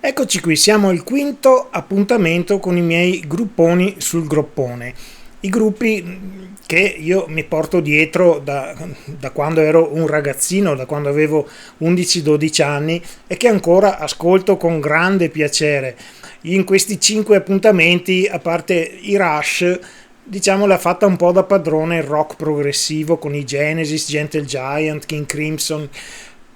Eccoci qui, siamo al quinto appuntamento con i miei grupponi sul groppone. I gruppi che io mi porto dietro da quando ero un ragazzino, da quando avevo 11-12 anni e che ancora ascolto con grande piacere. In questi 5 appuntamenti, a parte i Rush, diciamo l'ha fatta un po' da padrone il rock progressivo con i Genesis, Gentle Giant, King Crimson.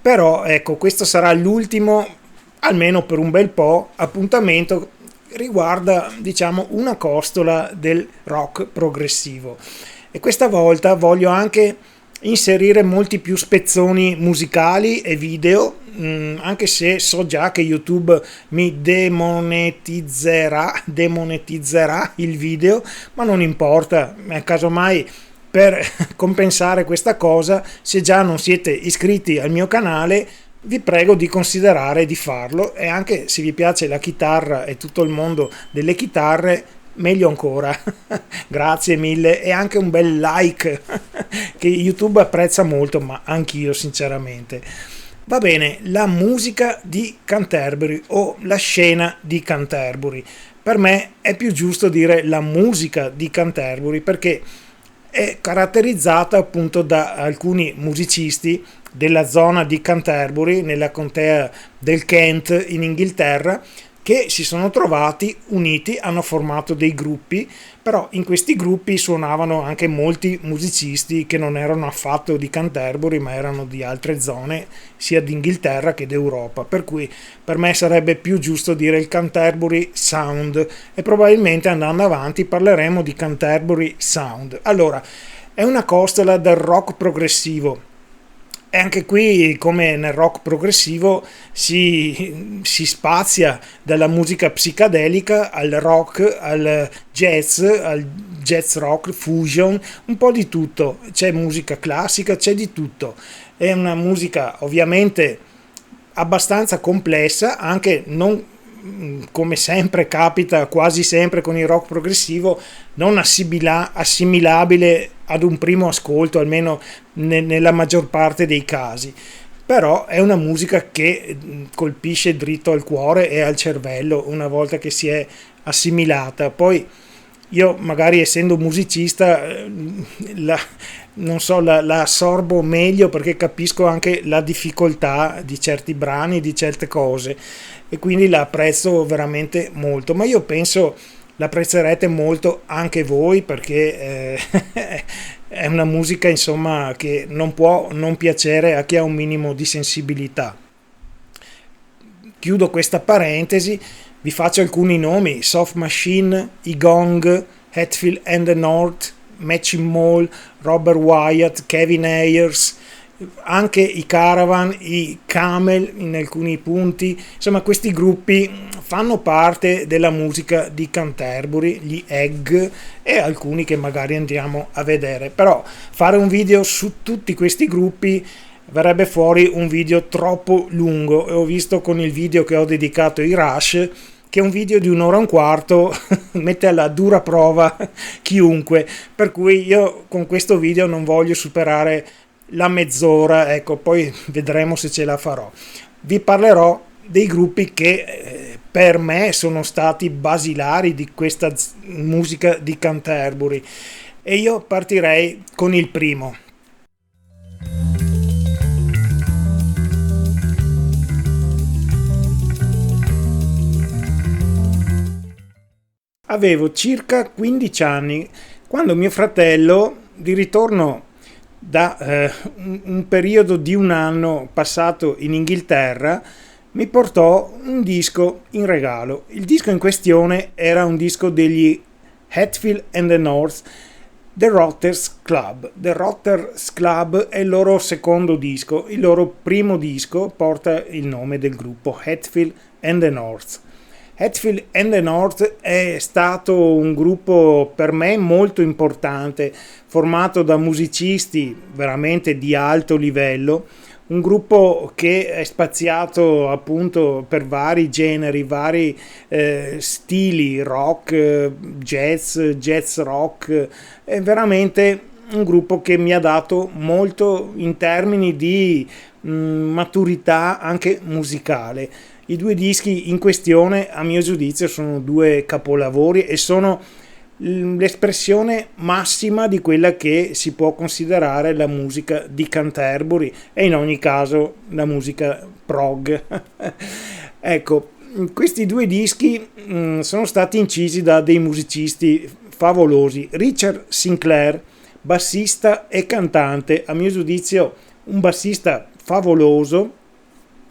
Però ecco, questo sarà l'ultimo, almeno per un bel po', appuntamento riguarda, diciamo, una costola del rock progressivo. E questa volta voglio anche inserire molti più spezzoni musicali e video, anche se so già che YouTube mi demonetizzerà il video, ma non importa, casomai per compensare questa cosa, se già non siete iscritti al mio canale, vi prego di considerare di farlo, e anche se vi piace la chitarra e tutto il mondo delle chitarre, meglio ancora. Grazie mille, e anche un bel like che YouTube apprezza molto, ma anch'io sinceramente. Va bene, la musica di Canterbury o la scena di Canterbury. Per me è più giusto dire la musica di Canterbury, perché è caratterizzata appunto da alcuni musicisti della zona di Canterbury, nella contea del Kent in Inghilterra, che si sono trovati uniti, hanno formato dei gruppi, però in questi gruppi suonavano anche molti musicisti che non erano affatto di Canterbury, ma erano di altre zone, sia d'Inghilterra che d'Europa, per cui per me sarebbe più giusto dire il Canterbury Sound, e probabilmente andando avanti parleremo di Canterbury Sound. Allora, è una costola del rock progressivo. E anche qui, come nel rock progressivo, si spazia dalla musica psichedelica al rock, al jazz rock, fusion, un po' di tutto. C'è musica classica, c'è di tutto. È una musica ovviamente abbastanza complessa, anche non, come sempre capita quasi sempre con il rock progressivo, non assimilabile ad un primo ascolto, almeno nella maggior parte dei casi. Però è una musica che colpisce dritto al cuore e al cervello una volta che si è assimilata. Poi io, magari essendo musicista, non so, la assorbo meglio, perché capisco anche la difficoltà di certi brani, di certe cose, e quindi la apprezzo veramente molto. Ma io penso l'apprezzerete molto anche voi, perché è una musica, insomma, che non può non piacere a chi ha un minimo di sensibilità. Chiudo questa parentesi, vi faccio alcuni nomi: Soft Machine, i Gong, Hatfield and the North, Matching Mall, Robert Wyatt, Kevin Ayers, anche i Caravan, i Camel in alcuni punti. Insomma, questi gruppi fanno parte della musica di Canterbury, gli Egg e alcuni che magari andiamo a vedere. Però fare un video su tutti questi gruppi verrebbe fuori un video troppo lungo, e ho visto con il video che ho dedicato ai Rush che un video di un'ora e un quarto mette alla dura prova chiunque, per cui io con questo video non voglio superare la mezz'ora, ecco, poi vedremo se ce la farò. Vi parlerò dei gruppi che per me sono stati basilari di questa musica di Canterbury, e io partirei con il primo. Avevo circa 15 anni quando mio fratello, di ritorno da un periodo di un anno passato in Inghilterra, mi portò un disco in regalo. Il disco in questione era un disco degli Hatfield and the North, The Rotters Club. The Rotters Club è il loro secondo disco. Il loro primo disco porta il nome del gruppo, Hatfield and the North. Hatfield and the North è stato un gruppo per me molto importante, formato da musicisti veramente di alto livello, un gruppo che è spaziato appunto per vari generi, vari stili, rock, jazz rock. È veramente un gruppo che mi ha dato molto in termini di maturità anche musicale. I due dischi in questione, a mio giudizio, sono due capolavori e sono l'espressione massima di quella che si può considerare la musica di Canterbury e in ogni caso la musica prog. Ecco, questi due dischi sono stati incisi da dei musicisti favolosi. Richard Sinclair, bassista e cantante, a mio giudizio un bassista favoloso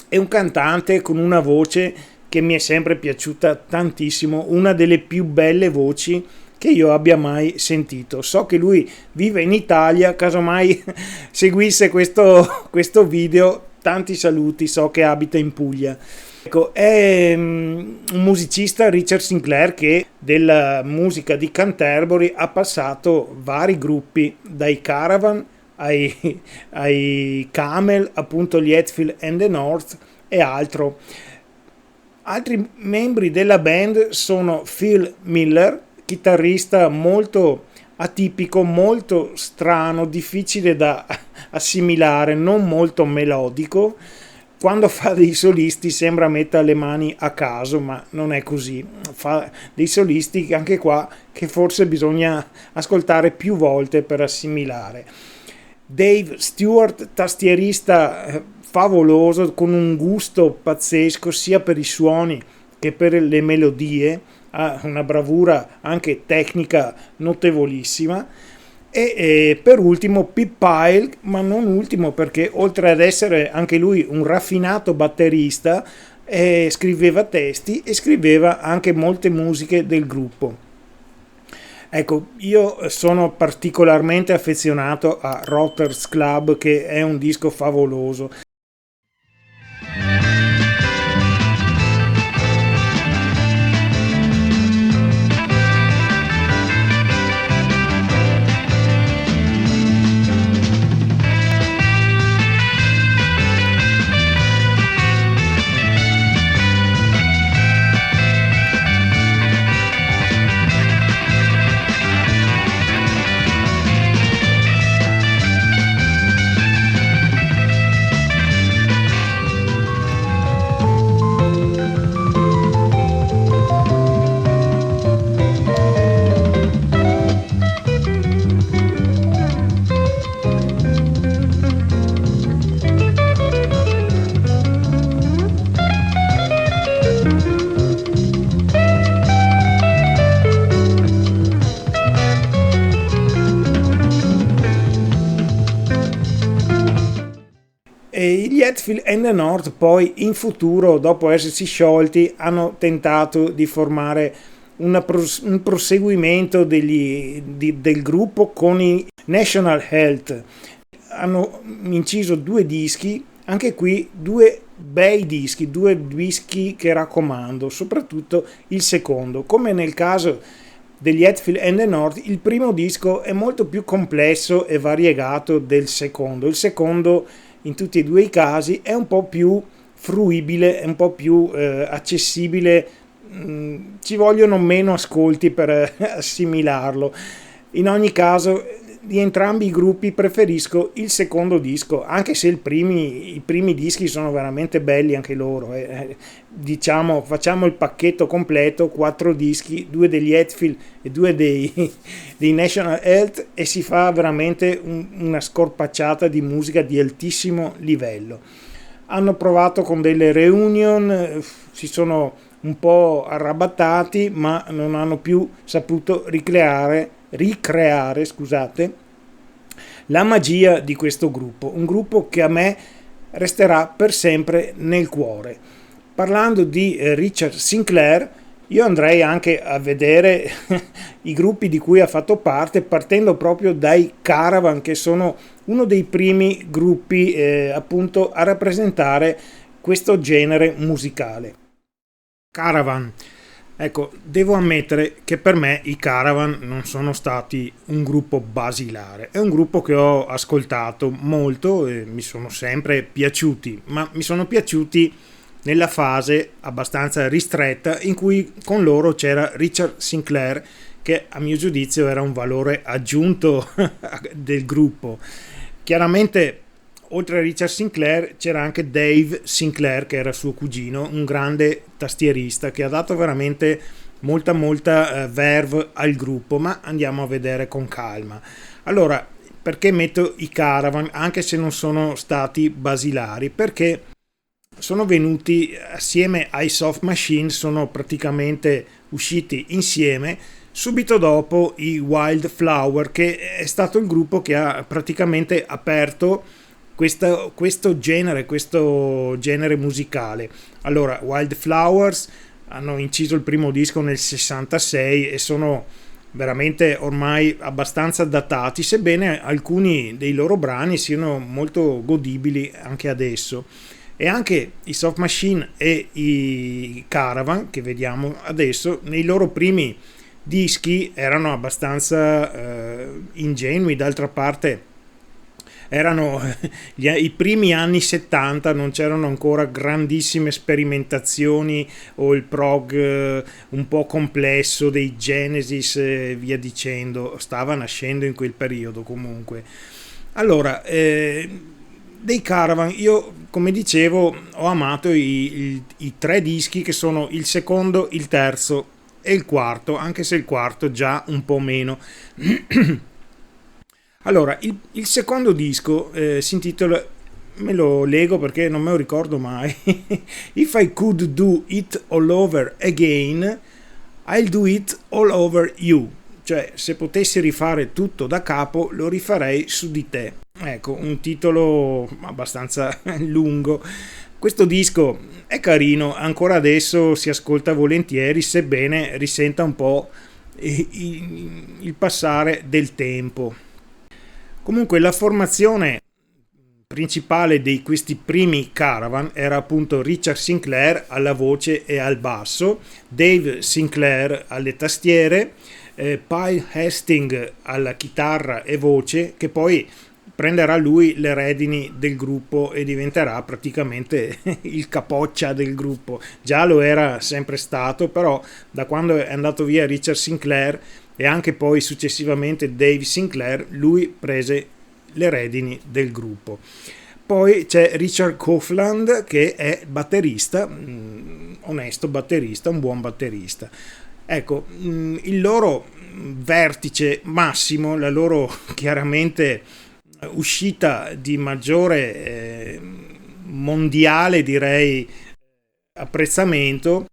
e un cantante con una voce che mi è sempre piaciuta tantissimo, una delle più belle voci che io abbia mai sentito. So che lui vive in Italia, casomai seguisse questo video, tanti saluti, so che abita in Puglia. Ecco, è un musicista, Richard Sinclair, che della musica di Canterbury ha passato vari gruppi, dai Caravan ai Camel, appunto gli Hetfield and the North e altro. Altri membri della band sono Phil Miller, chitarrista molto atipico, molto strano, difficile da assimilare, non molto melodico. Quando fa dei solisti sembra metta le mani a caso, ma non è così. Fa dei solisti anche qua che forse bisogna ascoltare più volte per assimilare. Dave Stewart, tastierista favoloso, con un gusto pazzesco sia per i suoni che per le melodie, ha una bravura anche tecnica notevolissima. E per ultimo Pip Pile, ma non ultimo perché oltre ad essere anche lui un raffinato batterista, scriveva testi e scriveva anche molte musiche del gruppo. Ecco, io sono particolarmente affezionato a Rotters Club, che è un disco favoloso. E gli Hetfield and the North poi in futuro, dopo essersi sciolti, hanno tentato di formare un proseguimento del gruppo con i National Health. Hanno inciso due dischi, anche qui due bei dischi, due dischi che raccomando, soprattutto il secondo. Come nel caso degli Hetfield and the North, il primo disco è molto più complesso e variegato del secondo. Il secondo in tutti e due i casi è un po' più fruibile, è un po' più accessibile, ci vogliono meno ascolti per assimilarlo. In ogni caso, di entrambi i gruppi preferisco il secondo disco, anche se i primi dischi sono veramente belli anche loro. Diciamo, facciamo il pacchetto completo, 4 dischi, 2 degli Hetfield e 2 dei National Health, e si fa veramente una scorpacciata di musica di altissimo livello. Hanno provato con delle reunion, si sono un po' arrabattati, ma non hanno più saputo ricreare la magia di questo gruppo, un gruppo che a me resterà per sempre nel cuore. Parlando di Richard Sinclair, io andrei anche a vedere i gruppi di cui ha fatto parte, partendo proprio dai Caravan, che sono uno dei primi gruppi appunto a rappresentare questo genere musicale. Caravan. Ecco, devo ammettere che per me i Caravan non sono stati un gruppo basilare. È un gruppo che ho ascoltato molto e mi sono sempre piaciuti, ma mi sono piaciuti nella fase abbastanza ristretta in cui con loro c'era Richard Sinclair, che a mio giudizio era un valore aggiunto del gruppo. Chiaramente, oltre a Richard Sinclair c'era anche Dave Sinclair, che era suo cugino, un grande tastierista che ha dato veramente molta verve al gruppo, ma andiamo a vedere con calma. Allora, perché metto i Caravan, anche se non sono stati basilari? Perché sono venuti assieme ai Soft Machine, sono praticamente usciti insieme subito dopo i Wildflower, che è stato il gruppo che ha praticamente aperto questo genere musicale. Allora, Wildflowers hanno inciso il primo disco nel 66 e sono veramente ormai abbastanza datati, sebbene alcuni dei loro brani siano molto godibili anche adesso. E anche i Soft Machine e i Caravan, che vediamo adesso, nei loro primi dischi erano abbastanza ingenui. D'altra parte erano i primi anni 70, non c'erano ancora grandissime sperimentazioni o il prog un po' complesso dei Genesis e via dicendo, stava nascendo in quel periodo comunque. Allora, dei Caravan, io come dicevo ho amato i tre dischi, che sono il secondo, il terzo e il quarto, anche se il quarto già un po' meno. Allora, il secondo disco si intitola, me lo leggo perché non me lo ricordo mai, If I Could Do It All Over Again, I'll Do It All Over You. Cioè, se potessi rifare tutto da capo, lo rifarei su di te. Ecco, un titolo abbastanza lungo. Questo disco è carino, ancora adesso si ascolta volentieri, sebbene risenta un po' il passare del tempo. Comunque la formazione principale di questi primi Caravan era appunto Richard Sinclair alla voce e al basso, Dave Sinclair alle tastiere, Pyle Hastings alla chitarra e voce, che poi prenderà lui le redini del gruppo e diventerà praticamente il capoccia del gruppo. Già lo era sempre stato, però da quando è andato via Richard Sinclair e anche poi successivamente Dave Sinclair, lui prese le redini del gruppo. Poi c'è Richard Coughlin, che è batterista, onesto batterista, un buon batterista. Ecco, il loro vertice massimo, la loro chiaramente uscita di maggiore mondiale, direi, apprezzamento,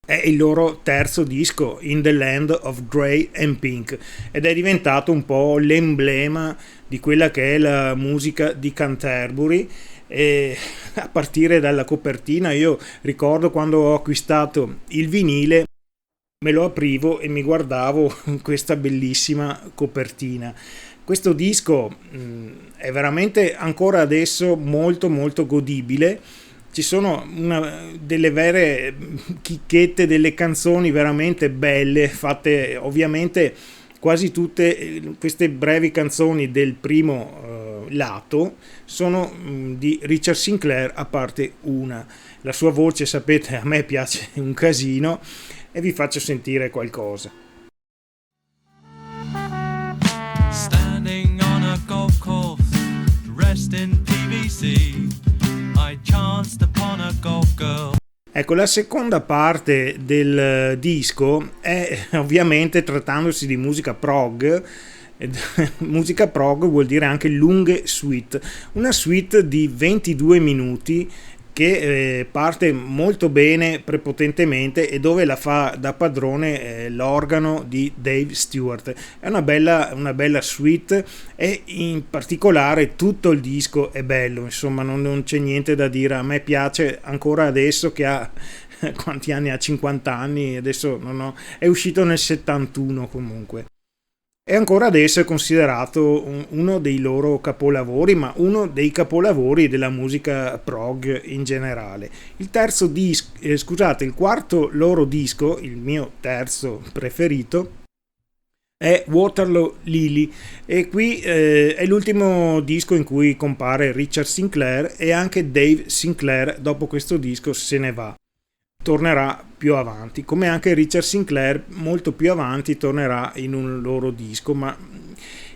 è il loro terzo disco, In the Land of Grey and Pink, ed è diventato un po' l'emblema di quella che è la musica di Canterbury. E a partire dalla copertina, io ricordo quando ho acquistato il vinile, me lo aprivo e mi guardavo questa bellissima copertina. Questo disco è veramente ancora adesso molto godibile. Ci sono delle vere chicchette, delle canzoni veramente belle, fatte ovviamente quasi tutte queste brevi canzoni del primo lato sono di Richard Sinclair, a parte una. La sua voce, sapete, a me piace un casino e vi faccio sentire qualcosa. Standing on a golf course, dressed in PVC, I chanced upon a golf girl. Ecco, la seconda parte del disco è ovviamente, trattandosi di musica prog. Musica prog vuol dire anche lunghe suite, una suite di 22 minuti che parte molto bene, prepotentemente, e dove la fa da padrone l'organo di Dave Stewart. È una bella suite, e in particolare tutto il disco è bello, insomma non c'è niente da dire. A me piace ancora adesso, che ha quanti anni ha? 50 anni adesso, è uscito nel 71 comunque. E ancora adesso è considerato uno dei loro capolavori, ma uno dei capolavori della musica prog in generale. Il quarto loro disco, il mio terzo preferito, è Waterloo Lily, e qui è l'ultimo disco in cui compare Richard Sinclair, e anche Dave Sinclair dopo questo disco se ne va. Tornerà più avanti, come anche Richard Sinclair molto più avanti tornerà in un loro disco, ma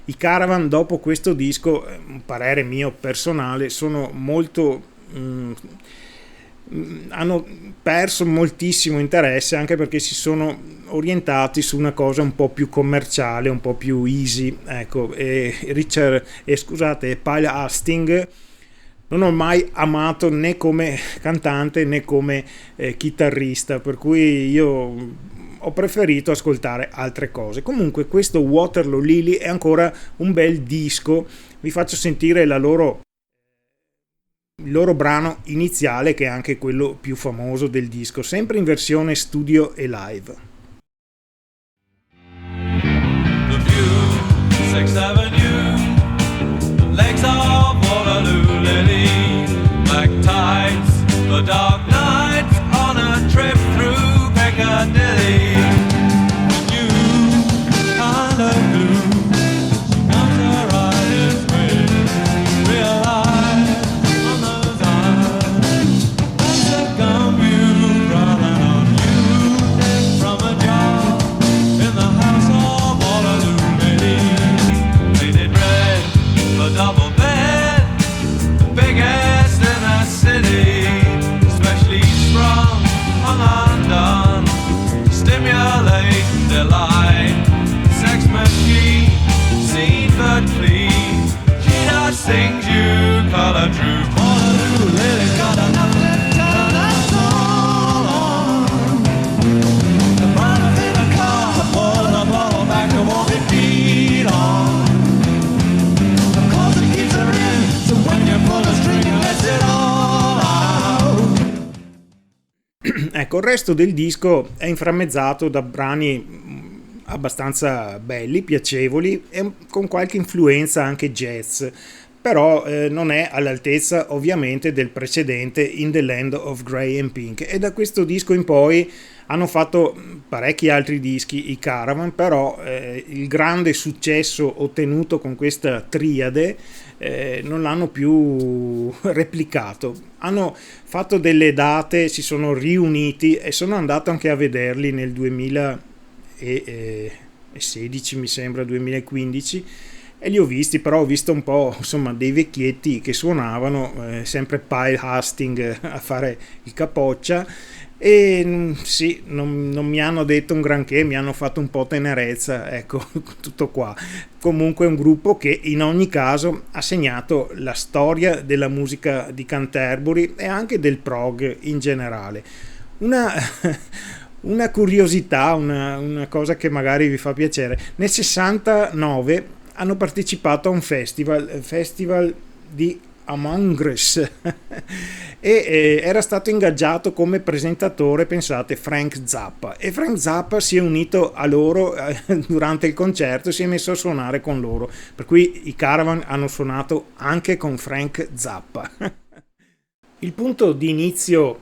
I Caravan dopo questo disco, un parere mio personale, sono molto hanno perso moltissimo interesse, anche perché si sono orientati su una cosa un po' più commerciale, un po' più easy, ecco. E Pyle Hastings non ho mai amato né come cantante né come chitarrista, per cui io ho preferito ascoltare altre cose. Comunque questo Waterloo Lily è ancora un bel disco. Vi faccio sentire il loro brano iniziale, che è anche quello più famoso del disco, sempre in versione studio e live. The view, 6th Avenue, the legs of Waterloo Lily, black tights, the dark nights on a trip through Piccadilly. You, kind of blue, comes her eyes with real eyes on those eyes. That's a gum you running on you from a job in the house of Waterloo Lily. Painted red, the double bed, the biggest in the city, especially strong, hung undone, stimulate delight, sex machine, seen but clean, she just sings you color true. Waterloo Lily got enough to turn us on. The brother in a car, pull the bottle back and won't be beat on. Of course it keeps her in, so when you pull the string, it lets it all out. Ecco, il resto del disco è inframmezzato da brani abbastanza belli, piacevoli e con qualche influenza anche jazz, però non è all'altezza ovviamente del precedente In the Land of Grey and Pink, e da questo disco in poi hanno fatto parecchi altri dischi i Caravan, però il grande successo ottenuto con questa triade non l'hanno più replicato. Hanno fatto delle date, si sono riuniti e sono andato anche a vederli nel 2016, mi sembra 2015, e li ho visti, però ho visto un po', insomma, dei vecchietti che suonavano, sempre Pyle Hastings a fare il capoccia, e sì, non mi hanno detto un granché, mi hanno fatto un po' tenerezza, ecco, tutto qua. Comunque è un gruppo che in ogni caso ha segnato la storia della musica di Canterbury e anche del prog in generale. Una curiosità, una cosa che magari vi fa piacere: nel 69 hanno partecipato a un festival di Among Us e era stato ingaggiato come presentatore, pensate, Frank Zappa, e Frank Zappa si è unito a loro durante il concerto, si è messo a suonare con loro, per cui i Caravan hanno suonato anche con Frank Zappa. Il punto di inizio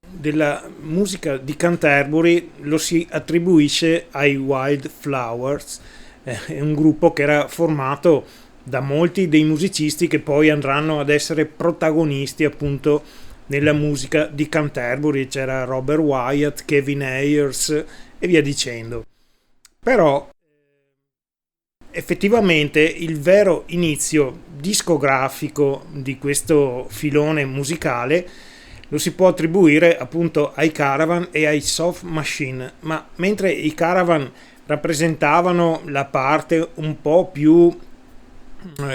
della musica di Canterbury lo si attribuisce ai Wildflowers, è un gruppo che era formato da molti dei musicisti che poi andranno ad essere protagonisti appunto nella musica di Canterbury. C'era Robert Wyatt, Kevin Ayers e via dicendo. Però effettivamente il vero inizio discografico di questo filone musicale lo si può attribuire appunto ai Caravan e ai Soft Machine, ma mentre i Caravan rappresentavano la parte un po' più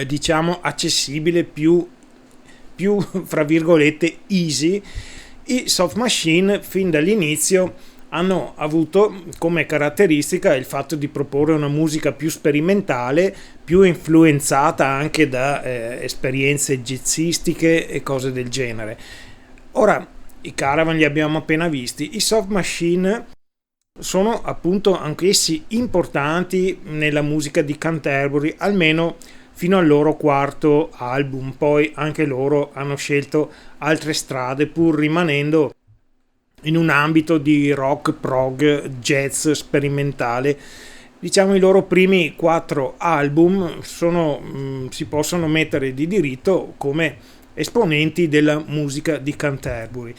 diciamo accessibile, più fra virgolette easy, i Soft Machine fin dall'inizio hanno avuto come caratteristica il fatto di proporre una musica più sperimentale, più influenzata anche da esperienze jazzistiche e cose del genere. Ora, i Caravan li abbiamo appena visti, i Soft Machine sono appunto anch'essi importanti nella musica di Canterbury, almeno fino al loro quarto album. Poi anche loro hanno scelto altre strade pur rimanendo in un ambito di rock, prog, jazz sperimentale. Diciamo i loro primi 4 album si possono mettere di diritto come esponenti della musica di Canterbury.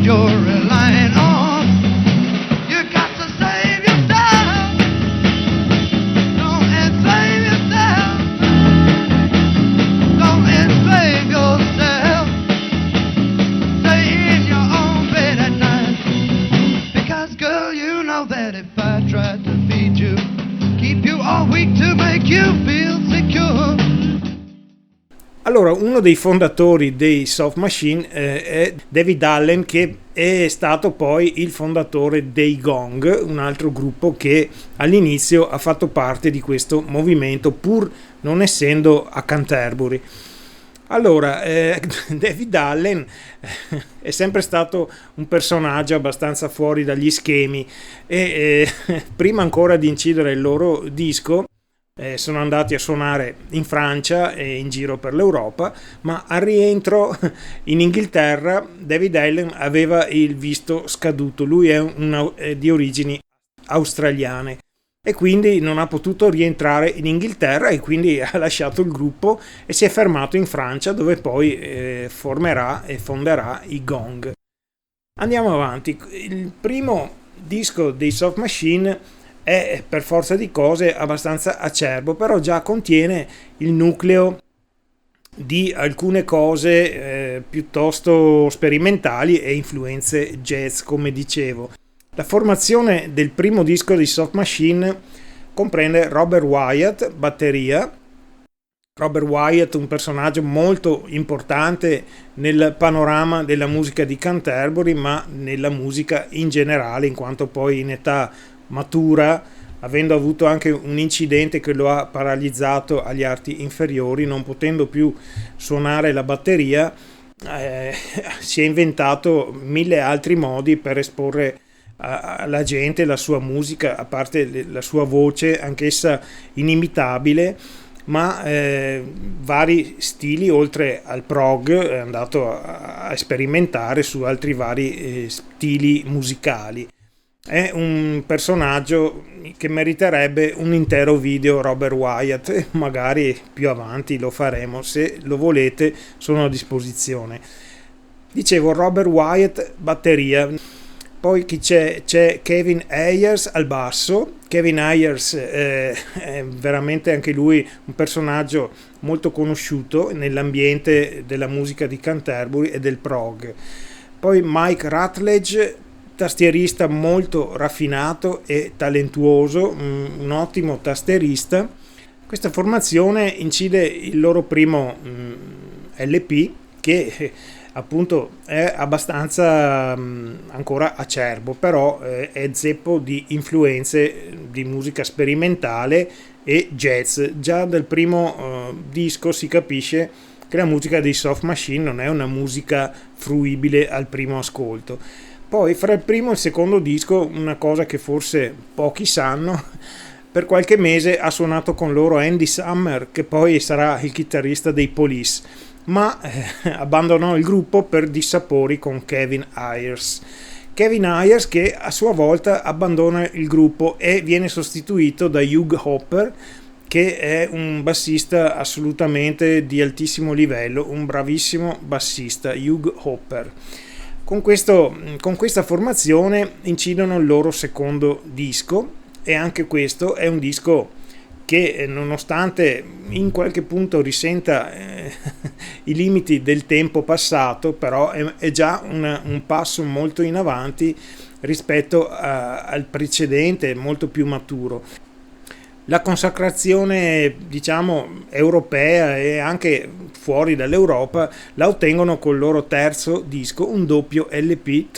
you're relying on. You got to save yourself. Don't enslave yourself. Don't enslave yourself. Stay in your own bed at night. Because girl, you know that if I tried to feed you, keep you all week to make you feel secure. Allora, uno dei fondatori dei Soft Machine è David Allen, che è stato poi il fondatore dei Gong, un altro gruppo che all'inizio ha fatto parte di questo movimento pur non essendo a Canterbury. Allora, David Allen è sempre stato un personaggio abbastanza fuori dagli schemi e prima ancora di incidere il loro disco sono andati a suonare in Francia e in giro per l'Europa, ma al rientro in Inghilterra David Allen aveva il visto scaduto. Lui è di origini australiane e quindi non ha potuto rientrare in Inghilterra e quindi ha lasciato il gruppo e si è fermato in Francia, dove poi formerà e fonderà i Gong. Andiamo avanti. Il primo disco dei Soft Machine è per forza di cose abbastanza acerbo, però già contiene il nucleo di alcune cose piuttosto sperimentali e influenze jazz, come dicevo. La formazione del primo disco di Soft Machine comprende Robert Wyatt, batteria. Robert Wyatt, un personaggio molto importante nel panorama della musica di Canterbury, ma nella musica in generale, in quanto poi in età matura, avendo avuto anche un incidente che lo ha paralizzato agli arti inferiori, non potendo più suonare la batteria, si è inventato 1000 altri modi per esporre alla gente la sua musica, a parte la sua voce, anch'essa inimitabile, ma vari stili. Oltre al prog è andato a sperimentare su altri vari stili musicali. È un personaggio che meriterebbe un intero video, Robert Wyatt, e magari più avanti lo faremo, se lo volete sono a disposizione. Dicevo, Robert Wyatt, batteria. Poi chi c'è? C'è Kevin Ayers al basso. Kevin Ayers è veramente anche lui un personaggio molto conosciuto nell'ambiente della musica di Canterbury e del prog. Poi Mike Rutledge, tastierista molto raffinato e talentuoso, un ottimo tastierista. Questa formazione incide il loro primo LP, che appunto è abbastanza ancora acerbo, però è zeppo di influenze di musica sperimentale e jazz. Già dal primo disco si capisce che la musica dei Soft Machine non è una musica fruibile al primo ascolto. Poi fra il primo e il secondo disco, una cosa che forse pochi sanno, per qualche mese ha suonato con loro Andy Summer, che poi sarà il chitarrista dei Police, ma abbandonò il gruppo per dissapori con Kevin Ayers. Kevin Ayers che a sua volta abbandona il gruppo e viene sostituito da Hugh Hopper, che è un bassista assolutamente di altissimo livello, un bravissimo bassista, Hugh Hopper. Con questa formazione incidono il loro secondo disco, e anche questo è un disco che, nonostante in qualche punto risenta i limiti del tempo passato, però è già un passo molto in avanti rispetto al precedente, molto più maturo. La consacrazione, diciamo, europea e anche fuori dall'Europa la ottengono col loro terzo disco, un doppio LP,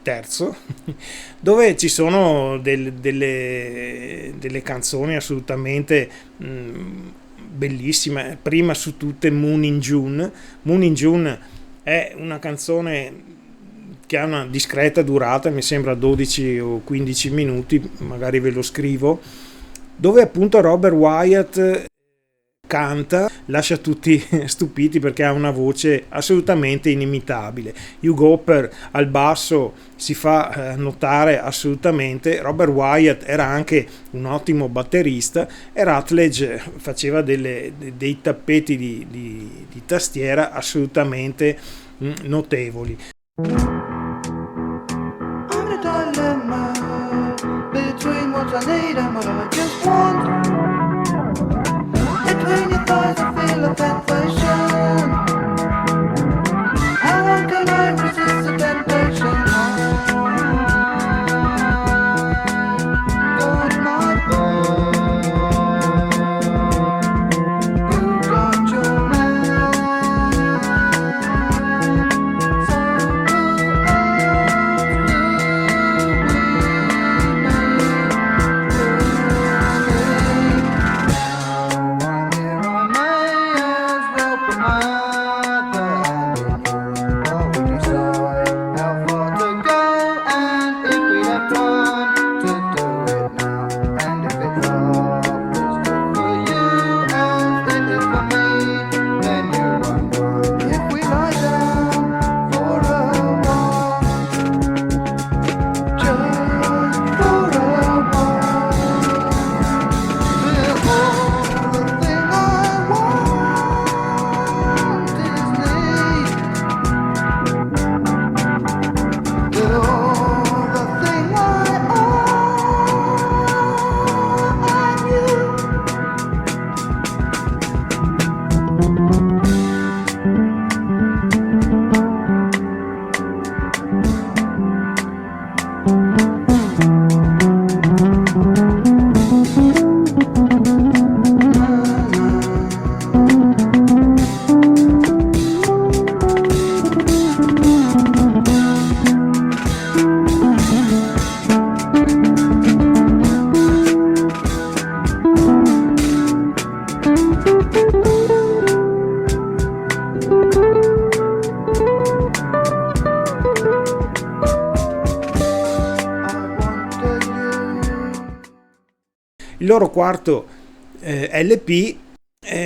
terzo, dove ci sono delle canzoni assolutamente bellissime. Prima su tutte Moon in June. Moon in June è una canzone che ha una discreta durata, mi sembra 12 o 15 minuti, magari ve lo scrivo, dove appunto Robert Wyatt canta, lascia tutti stupiti perché ha una voce assolutamente inimitabile. Hugh Hopper al basso si fa notare assolutamente. Robert Wyatt era anche un ottimo batterista e Rutledge faceva dei tappeti di tastiera assolutamente notevoli. I'm in a dilemma between what I need and what I just want. Between your thighs I feel a sensation. How long can I resist the temptation? Got my phone. You got your man. So Il loro quarto LP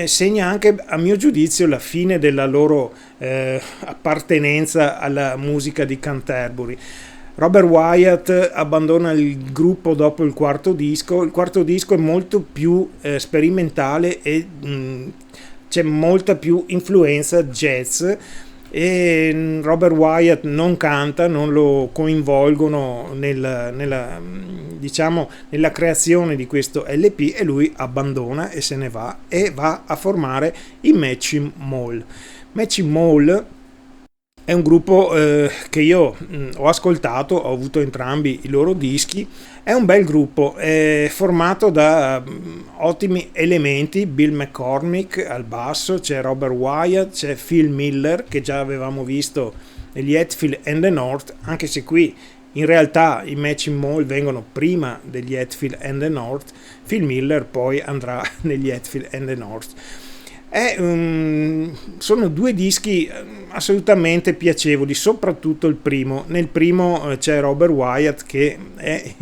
segna anche, a mio giudizio, la fine della loro appartenenza alla musica di Canterbury. Robert Wyatt abbandona il gruppo dopo il quarto disco. Il quarto disco è molto più sperimentale e c'è molta più influenza jazz, e Robert Wyatt non canta, non lo coinvolgono nella creazione di questo LP, e lui abbandona e se ne va e va a formare i Matching Mall. Matching Mall è un gruppo che io ho ascoltato, ho avuto entrambi i loro dischi. È un bel gruppo, è formato da ottimi elementi: Bill McCormick al basso, c'è Robert Wyatt, c'è Phil Miller, che già avevamo visto negli Hetfield and the North, anche se qui in realtà i Matching Mall vengono prima degli Hetfield and the North. Phil Miller poi andrà negli Hetfield and the North. Sono due dischi assolutamente piacevoli, soprattutto il primo. Nel primo c'è Robert Wyatt che è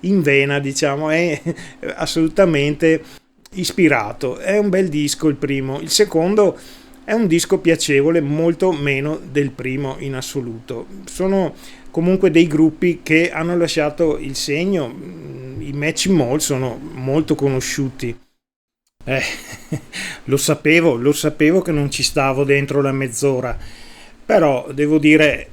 in vena, diciamo, è assolutamente ispirato. È un bel disco il primo. Il secondo è un disco piacevole, molto meno del primo in assoluto. Sono comunque dei gruppi che hanno lasciato il segno. I Matching Mall sono molto conosciuti. Lo sapevo che non ci stavo dentro la mezz'ora, però devo dire,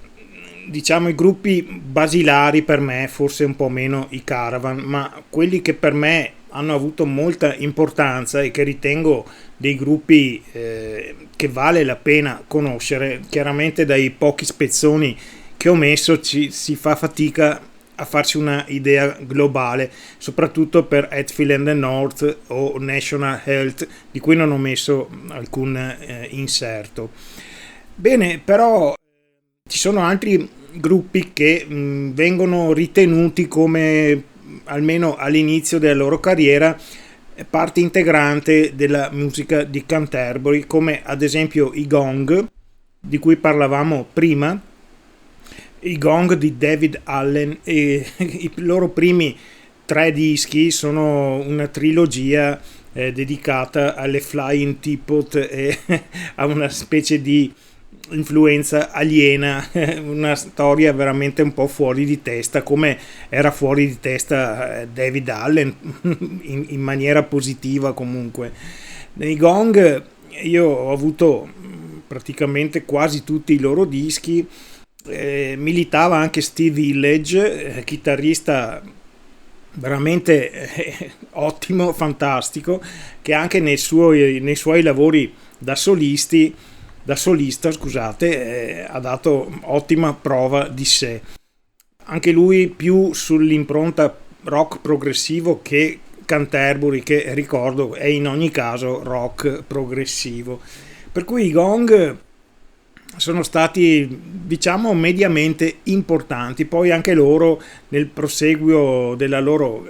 diciamo, i gruppi basilari per me, forse un po' meno i Caravan, ma quelli che per me hanno avuto molta importanza e che ritengo dei gruppi che vale la pena conoscere. Chiaramente dai pochi spezzoni che ho messo si fa fatica a farci una idea globale, soprattutto per Hetfield and the North o National Health, di cui non ho messo alcun inserto. Bene, però ci sono altri gruppi che vengono ritenuti come, almeno all'inizio della loro carriera, parte integrante della musica di Canterbury, come ad esempio i Gong, di cui parlavamo prima. I Gong di David Allen, e i loro primi 3 dischi sono una trilogia dedicata alle Flying Teapot e a una specie di influenza aliena, una storia veramente un po' fuori di testa, come era fuori di testa David Allen in maniera positiva. Comunque nei Gong io ho avuto praticamente quasi tutti i loro dischi. militava anche Steve Village, chitarrista veramente ottimo, fantastico, che anche nei suoi lavori da solista, scusate, ha dato ottima prova di sé. Anche lui più sull'impronta rock progressivo che Canterbury, che ricordo è in ogni caso rock progressivo. Per cui i Gong sono stati, diciamo, mediamente importanti. Poi anche loro nel proseguio della loro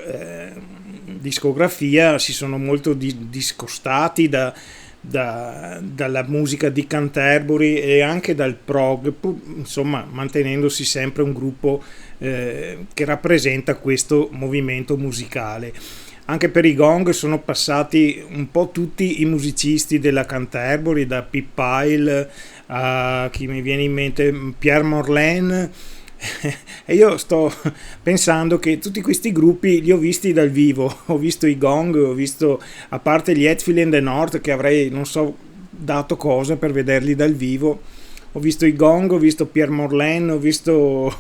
discografia si sono molto discostati dalla musica di Canterbury e anche dal prog, insomma mantenendosi sempre un gruppo che rappresenta questo movimento musicale. Anche per i Gong sono passati un po' tutti i musicisti della Canterbury, da Pip Pile a chi mi viene in mente, Pierre Morlaine, e io sto pensando che tutti questi gruppi li ho visti dal vivo. Ho visto i Gong, ho visto, a parte gli Hetfield and the North, che avrei non so dato cosa per vederli dal vivo, ho visto i Gong, ho visto Pierre Morlaine, ho visto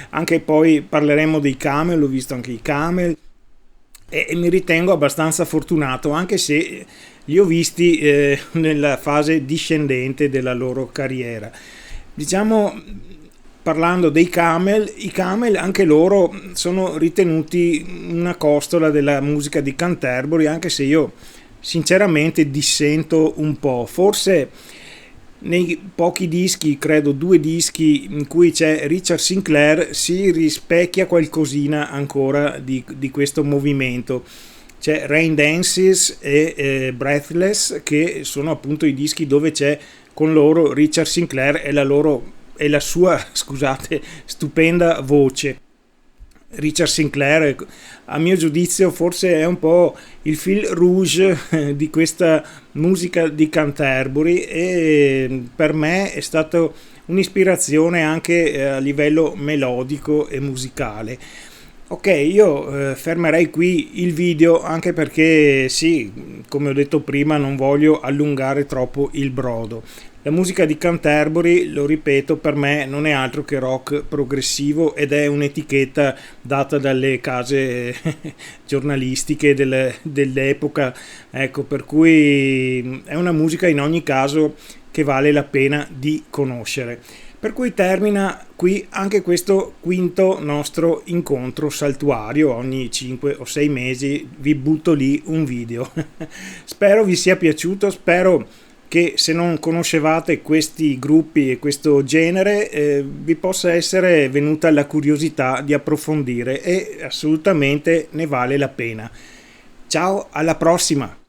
anche, poi parleremo dei Camel, ho visto anche i Camel, e mi ritengo abbastanza fortunato, anche se li ho visti nella fase discendente della loro carriera. Diciamo, parlando dei Camel, i Camel anche loro sono ritenuti una costola della musica di Canterbury, anche se io sinceramente dissento un po'. Forse nei pochi dischi, credo 2 dischi in cui c'è Richard Sinclair, si rispecchia qualcosina ancora di questo movimento. C'è Rain Dances e Breathless, che sono appunto i dischi dove c'è con loro Richard Sinclair e la sua, scusate, stupenda voce. Richard Sinclair, a mio giudizio, forse è un po' il fil rouge di questa musica di Canterbury, e per me è stato un'ispirazione anche a livello melodico e musicale. Ok, io fermerei qui il video, anche perché sì, come ho detto prima, non voglio allungare troppo il brodo. La musica di Canterbury, lo ripeto, per me non è altro che rock progressivo, ed è un'etichetta data dalle case giornalistiche dell'epoca, ecco, per cui è una musica in ogni caso che vale la pena di conoscere. Per cui termina qui anche questo quinto nostro incontro saltuario. Ogni 5 o 6 mesi vi butto lì un video. Spero vi sia piaciuto, spero che se non conoscevate questi gruppi e questo genere vi possa essere venuta la curiosità di approfondire, e assolutamente ne vale la pena. Ciao, alla prossima!